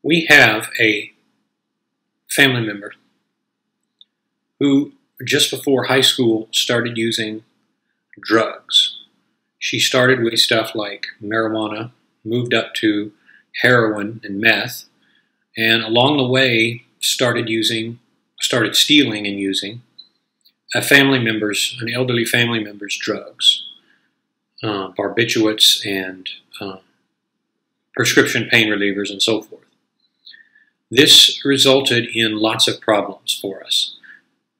We have a family member who just before high school started using drugs. She started with stuff like marijuana, moved up to heroin and meth, and along the way started stealing and using an elderly family member's drugs, barbiturates and prescription pain relievers and so forth. This resulted in lots of problems for us.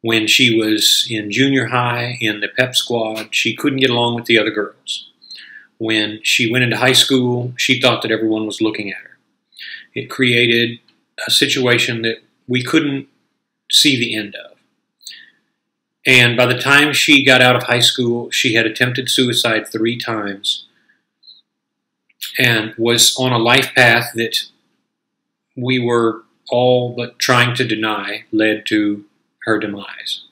When she was in junior high in the pep squad, she couldn't get along with the other girls. When she went into high school, she thought that everyone was looking at her. It created a situation that we couldn't see the end of. And by the time she got out of high school, she had attempted suicide 3 times and was on a life path that we were all but trying to deny led to her demise.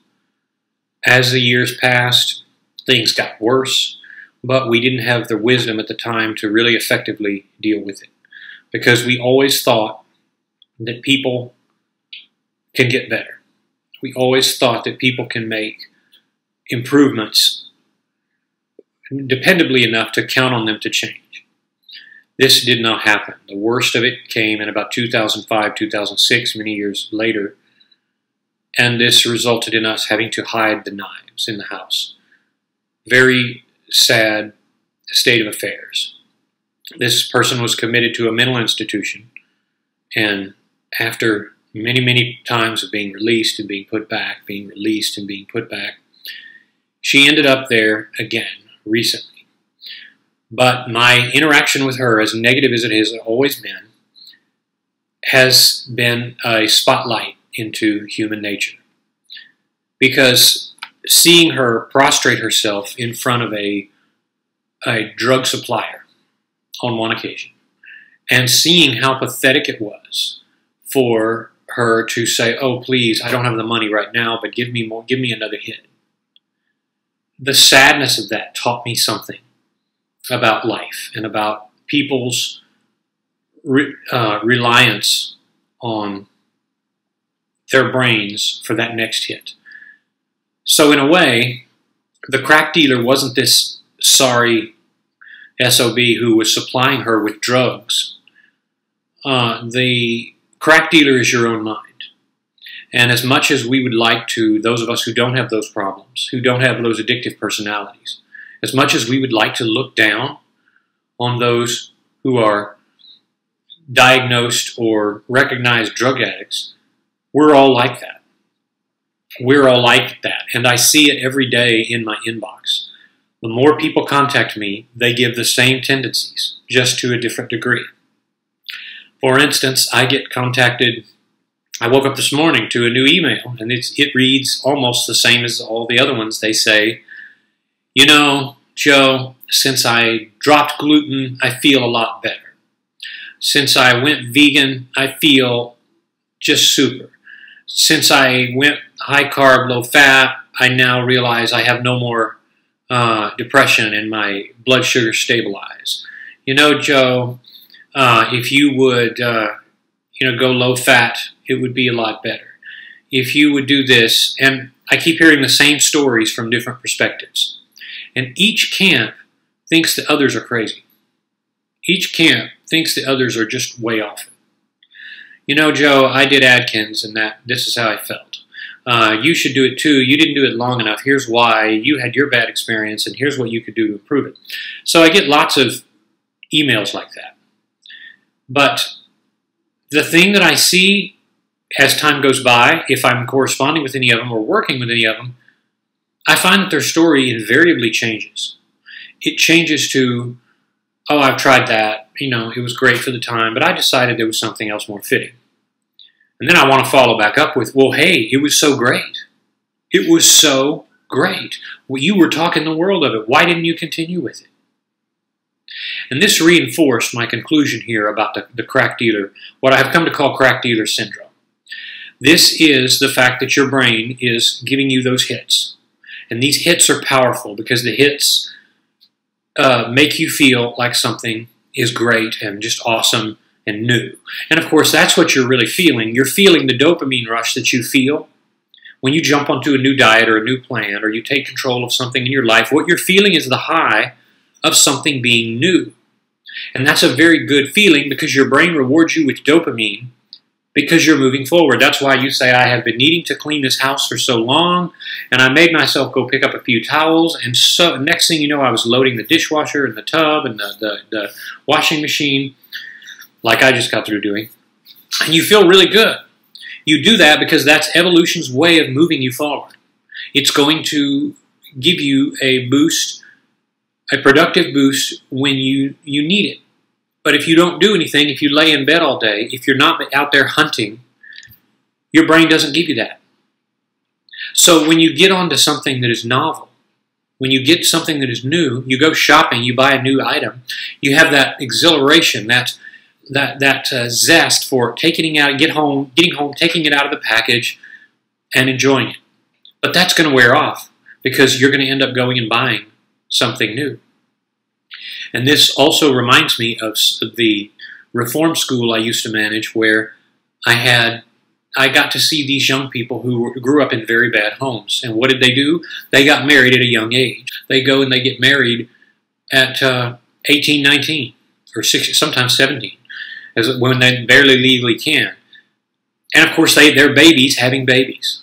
As the years passed, things got worse, but we didn't have the wisdom at the time to really effectively deal with it, because we always thought that people can get better. We always thought that people can make improvements dependably enough to count on them to change. This did not happen. The worst of it came in about 2005, 2006, many years later, and this resulted in us having to hide the knives in the house. Very sad state of affairs. This person was committed to a mental institution, and after many, many times of being released and being put back, being released and being put back, she ended up there again recently. But my interaction with her, as negative as it has always been a spotlight into human nature. Because seeing her prostrate herself in front of a drug supplier on one occasion, and seeing how pathetic it was for her to say, "Oh, please, I don't have the money right now, but give me more, give me another hit." The sadness of that taught me something about life and about people's reliance on their brains for that next hit. So in a way, the crack dealer wasn't this sorry SOB who was supplying her with drugs. The crack dealer is your own mind. And as much as we would like to, those of us who don't have those problems, who don't have those addictive personalities, as much as we would like to look down on those who are diagnosed or recognized drug addicts, we're all like that. We're all like that. And I see it every day in my inbox. The more people contact me, they give the same tendencies, just to a different degree. For instance, I get contacted. I woke up this morning to a new email, and it reads almost the same as all the other ones. They say, "You know, Joe, since I dropped gluten, I feel a lot better. Since I went vegan, I feel just super. Since I went high carb, low fat, I now realize I have no more depression and my blood sugar stabilize. You know, Joe, if you would go low fat, it would be a lot better. If you would do this," and I keep hearing the same stories from different perspectives. And each camp thinks the others are crazy. Each camp thinks the others are just way off. "You know, Joe, I did Atkins, and this is how I felt. You should do it too. You didn't do it long enough. Here's why. You had your bad experience, and here's what you could do to improve it." So I get lots of emails like that. But the thing that I see as time goes by, if I'm corresponding with any of them or working with any of them, I find that their story invariably changes. It changes to, "Oh, I've tried that. You know, it was great for the time, but I decided there was something else more fitting." And then I want to follow back up with, "Well, hey, it was so great. It was so great. Well, you were talking the world of it. Why didn't you continue with it?" And this reinforced my conclusion here about the crack dealer, what I have come to call crack dealer syndrome. This is the fact that your brain is giving you those hits. And these hits are powerful because the hits make you feel like something is great and just awesome and new. And of course, that's what you're really feeling. You're feeling the dopamine rush that you feel when you jump onto a new diet or a new plan, or you take control of something in your life. What you're feeling is the high of something being new. And that's a very good feeling because your brain rewards you with dopamine because you're moving forward. That's why you say, I have been needing to clean this house for so long, and I made myself go pick up a few towels, and so next thing you know, I was loading the dishwasher and the tub and the washing machine, like I just got through doing. And you feel really good. You do that because that's evolution's way of moving you forward. It's going to give you a boost, a productive boost when you need it. But if you don't do anything, if you lay in bed all day, if you're not out there hunting, your brain doesn't give you that. So when you get onto something that is novel, when you get something that is new, you go shopping, you buy a new item, you have that exhilaration, that zest for taking it out, getting home, taking it out of the package, and enjoying it. But that's going to wear off because you're going to end up going and buying something new. And this also reminds me of the reform school I used to manage, where I got to see these young people who grew up in very bad homes. And what did they do? They got married at a young age. They go and they get married at 18, 19, or 16, sometimes 17, when they barely legally can. And of course, they're babies having babies.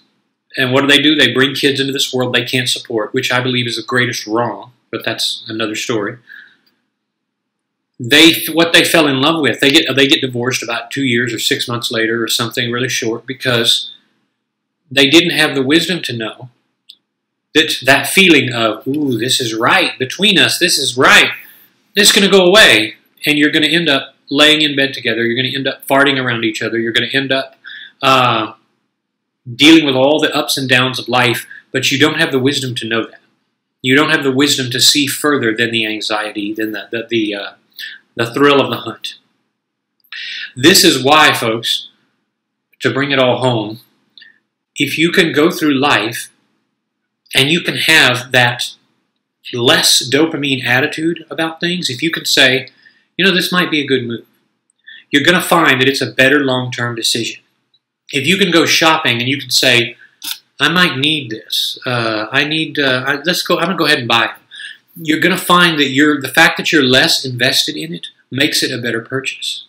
And what do? They bring kids into this world they can't support, which I believe is the greatest wrong, but that's another story. What they fell in love with, they get divorced about 2 years or 6 months later or something really short, because they didn't have the wisdom to know that feeling of, ooh, this is right, between us, this is right, this is going to go away, and you're going to end up laying in bed together, you're going to end up farting around each other, you're going to end up dealing with all the ups and downs of life, but you don't have the wisdom to know that. You don't have the wisdom to see further than the anxiety, than the thrill of the hunt. This is why, folks, to bring it all home, if you can go through life and you can have that less dopamine attitude about things, if you can say, you know, this might be a good move, you're going to find that it's a better long-term decision. If you can go shopping and you can say, I might need this, I'm going to go ahead and buy it. You're going to find that the fact that you're less invested in it makes it a better purchase.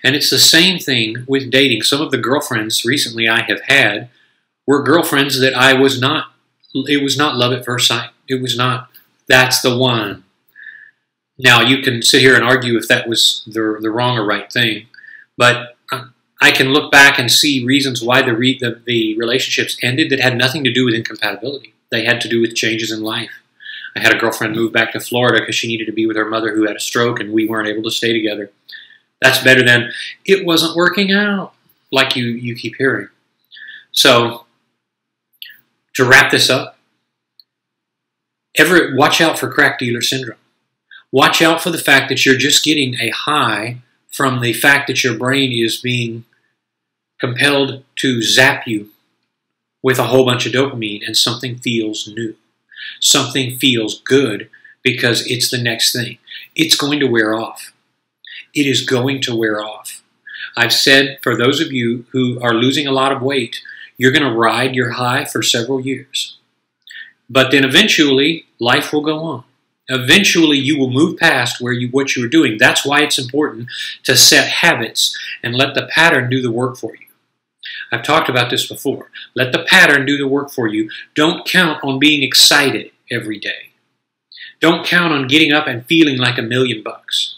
And it's the same thing with dating. Some of the girlfriends recently I have had were girlfriends that it was not love at first sight. It was not, that's the one. Now, you can sit here and argue if that was the wrong or right thing, but I can look back and see reasons why the relationships ended that had nothing to do with incompatibility. They had to do with changes in life. I had a girlfriend move back to Florida because she needed to be with her mother who had a stroke, and we weren't able to stay together. That's better than, it wasn't working out, like you keep hearing. So, to wrap this up, watch out for crack dealer syndrome. Watch out for the fact that you're just getting a high from the fact that your brain is being compelled to zap you with a whole bunch of dopamine, and something feels new. Something feels good because it's the next thing. It's going to wear off. It is going to wear off. I've said, for those of you who are losing a lot of weight, you're going to ride your high for several years. But then eventually, life will go on. Eventually, you will move past what you were doing. That's why it's important to set habits and let the pattern do the work for you. I've talked about this before. Let the pattern do the work for you. Don't count on being excited every day. Don't count on getting up and feeling like $1,000,000.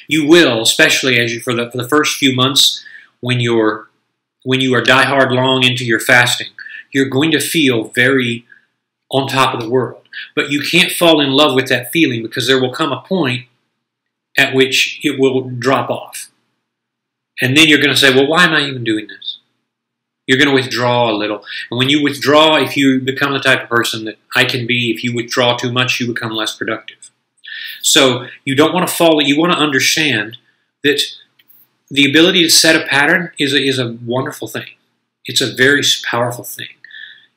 You will, especially for the first few months when you are die-hard long into your fasting. You're going to feel very on top of the world. But you can't fall in love with that feeling, because there will come a point at which it will drop off. And then you're going to say, well, why am I even doing this? You're going to withdraw a little. And when you withdraw, if you become the type of person that I can be, if you withdraw too much, you become less productive. So you don't want to fall. You want to understand that the ability to set a pattern is a wonderful thing. It's a very powerful thing.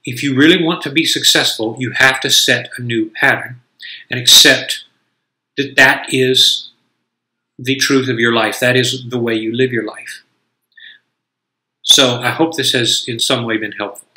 If you really want to be successful, you have to set a new pattern and accept that that is the truth of your life. That is the way you live your life. So I hope this has in some way been helpful.